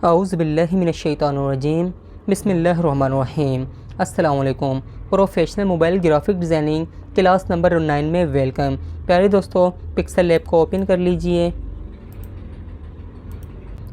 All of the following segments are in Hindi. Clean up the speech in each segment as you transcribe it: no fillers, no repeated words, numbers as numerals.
औज़ुबिल्लाहिमिनश्शैतानिर्रजीम बिस्मिल्लाहिर्रहमानिर्रहीम। अस्सलाम वालेकुम। Professional mobile graphic designing class number 9 में वेलकम। प्यारे दोस्तों, पिक्सल लैब को ओपन कर लीजिए।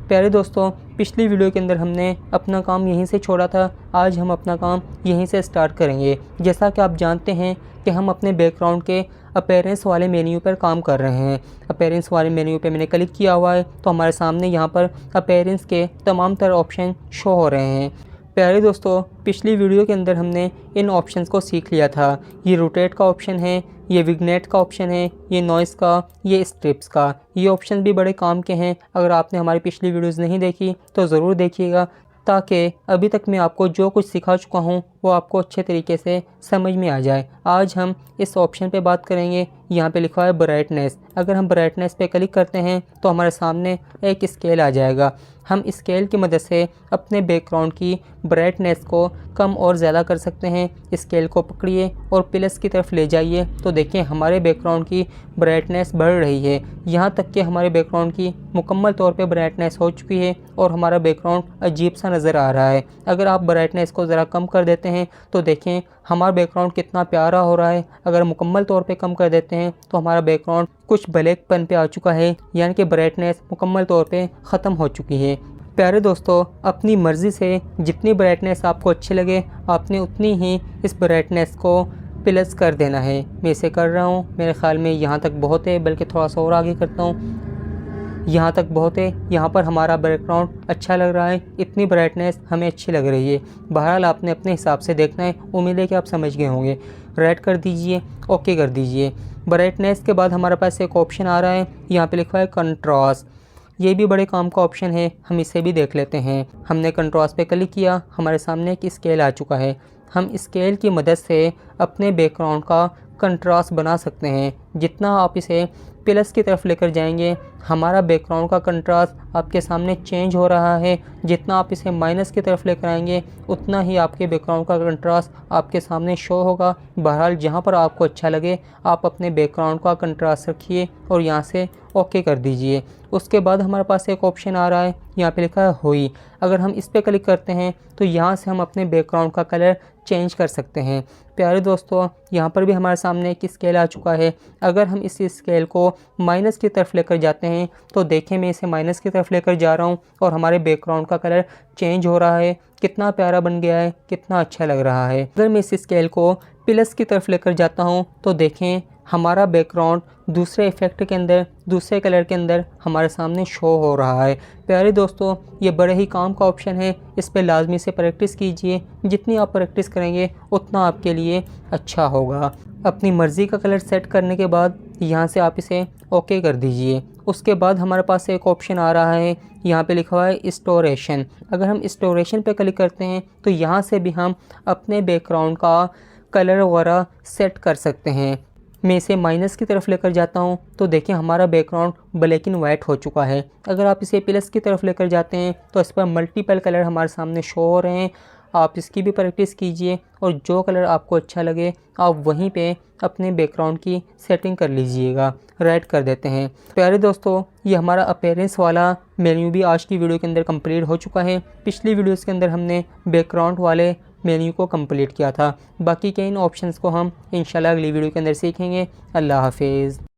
प्यारे दोस्तों, पिछली वीडियो के अंदर हमने अपना काम यहीं से छोड़ा था। आज हम अपना काम यहीं से स्टार्ट करेंगे। जैसा कि आप जानते हैं कि हम अपने बैकग्राउंड के अपीयरेंस वाले मेन्यू पर काम कर रहे हैं। अपीयरेंस वाले मेन्यू पे मैंने क्लिक किया हुआ है तो हमारे सामने यहाँ पर अपीयरेंस के तमाम तरह ऑप्शन शो हो रहे हैं। प्यारे दोस्तों, पिछली वीडियो के अंदर हमने इन ऑप्शंस को सीख लिया था। ये रोटेट का ऑप्शन है, ये विग्नेट का ऑप्शन है, ये नॉइस का, ये स्ट्रिप्स का। ये ऑप्शन भी बड़े काम के हैं। अगर आपने हमारी पिछली वीडियोज़ नहीं देखी तो ज़रूर देखिएगा, ताकि अभी तक मैं आपको जो कुछ सिखा चुका हूँ वो आपको अच्छे तरीके से समझ में आ जाए। आज हम इस ऑप्शन पे बात करेंगे। यहाँ पे लिखा है ब्राइटनेस। अगर हम ब्राइटनेस पे क्लिक करते हैं तो हमारे सामने एक स्केल आ जाएगा। हम स्केल की मदद से अपने बैकग्राउंड की ब्राइटनेस को कम और ज़्यादा कर सकते हैं। स्केल को पकड़िए और प्लस की तरफ ले जाइए तो देखिए हमारे बैकग्राउंड की ब्राइटनेस बढ़ रही है। यहाँ तक कि हमारे बैकग्राउंड की मुकम्मल तौर पे ब्राइटनेस हो चुकी है और हमारा बैकग्राउंड अजीब सा नज़र आ रहा है। अगर आप ब्राइटनेस को ज़रा कम कर देते हैं तो देखें हमारा बैकग्राउंड कितना प्यारा हो रहा है। अगर मुकम्मल तौर पे कम कर देते हैं तो हमारा बैकग्राउंड कुछ ब्लैकपन पे आ चुका है, यानी कि ब्राइटनेस मुकम्मल तौर पे ख़त्म हो चुकी है। प्यारे दोस्तों, अपनी मर्ज़ी से जितनी ब्राइटनेस आपको अच्छी लगे आपने उतनी ही इस ब्राइटनेस को प्लस कर देना है। मैं इसे कर रहा हूँ। मेरे ख़्याल में यहाँ तक बहुत है, बल्कि थोड़ा सा और आगे करता हूँ। यहाँ तक बहुत है। यहाँ पर हमारा बैकग्राउंड अच्छा लग रहा है, इतनी ब्राइटनेस हमें अच्छी लग रही है। बहरहाल आपने अपने हिसाब से देखना है। उम्मीद है कि आप समझ गए होंगे। राइट कर दीजिए, ओके कर दीजिए। ब्राइटनेस के बाद हमारे पास एक ऑप्शन आ रहा है, यहाँ पे लिखा है कंट्रास्ट। ये भी बड़े काम का ऑप्शन है, हम इसे भी देख लेते हैं। हमने कंट्रास्ट पे क्लिक किया, हमारे सामने एक स्केल आ चुका है। हम स्केल की मदद से अपने बैकग्राउंड का कंट्रास्ट बना सकते हैं। जितना आप इसे प्लस की तरफ लेकर जाएंगे हमारा बैकग्राउंड का कंट्रास्ट आपके सामने चेंज हो रहा है। जितना आप इसे माइनस की तरफ लेकर आएंगे उतना ही आपके बैकग्राउंड का कंट्रास्ट आपके सामने शो होगा। बहरहाल जहाँ पर आपको अच्छा लगे आप अपने बैकग्राउंड का कंट्रास्ट रखिए और यहाँ से ओके कर दीजिए। उसके बाद हमारे पास एक ऑप्शन आ रहा है, यहाँ पे लिखा है हुई। अगर हम इस पर क्लिक करते हैं तो यहाँ से हम अपने बैकग्राउंड का कलर चेंज कर सकते हैं। प्यारे दोस्तों, यहाँ पर भी हमारे सामने एक स्केल आ चुका है। अगर हम इस स्केल को माइनस की तरफ लेकर जाते हैं तो देखें मैं इसे माइनस की तरफ लेकर जा रहा हूँ और हमारे बैकग्राउंड का कलर चेंज हो रहा है। कितना प्यारा बन गया है, कितना अच्छा लग रहा है। अगर मैं इस स्केल को प्लस की तरफ लेकर जाता हूँ तो देखें हमारा बैकग्राउंड दूसरे इफ़ेक्ट के अंदर, दूसरे कलर के अंदर हमारे सामने शो हो रहा है। प्यारे दोस्तों, ये बड़े ही काम का ऑप्शन है। इस पर लाजमी से प्रैक्टिस कीजिए। जितनी आप प्रैक्टिस करेंगे उतना आपके लिए अच्छा होगा। अपनी मर्ज़ी का कलर सेट करने के बाद यहाँ से आप इसे ओके कर दीजिए। उसके बाद हमारे पास एक ऑप्शन आ रहा है, यहाँ पे लिखा हुआ है स्टोरेशन। अगर हम स्टोरेशन पे क्लिक करते हैं तो यहाँ से भी हम अपने बैकग्राउंड का कलर वगैरह सेट कर सकते हैं। मैं इसे माइनस की तरफ लेकर जाता हूँ तो देखिए हमारा बैकग्राउंड ब्लैक एंड वाइट हो चुका है। अगर आप इसे प्लस की तरफ लेकर जाते हैं तो इस पर मल्टीपल कलर हमारे सामने शो हो रहे हैं। आप इसकी भी प्रैक्टिस कीजिए और जो कलर आपको अच्छा लगे आप वहीं पे अपने बैकग्राउंड की सेटिंग कर लीजिएगा। राइट कर देते हैं। प्यारे दोस्तों, ये हमारा अपीयरेंस वाला मेन्यू भी आज की वीडियो के अंदर कंप्लीट हो चुका है। पिछली वीडियोज़ के अंदर हमने बैकग्राउंड वाले मेन्यू को कंप्लीट किया था। बाकी के इन ऑप्शंस को हम इंशाल्लाह अगली वीडियो के अंदर सीखेंगे। अल्लाह हाफिज़।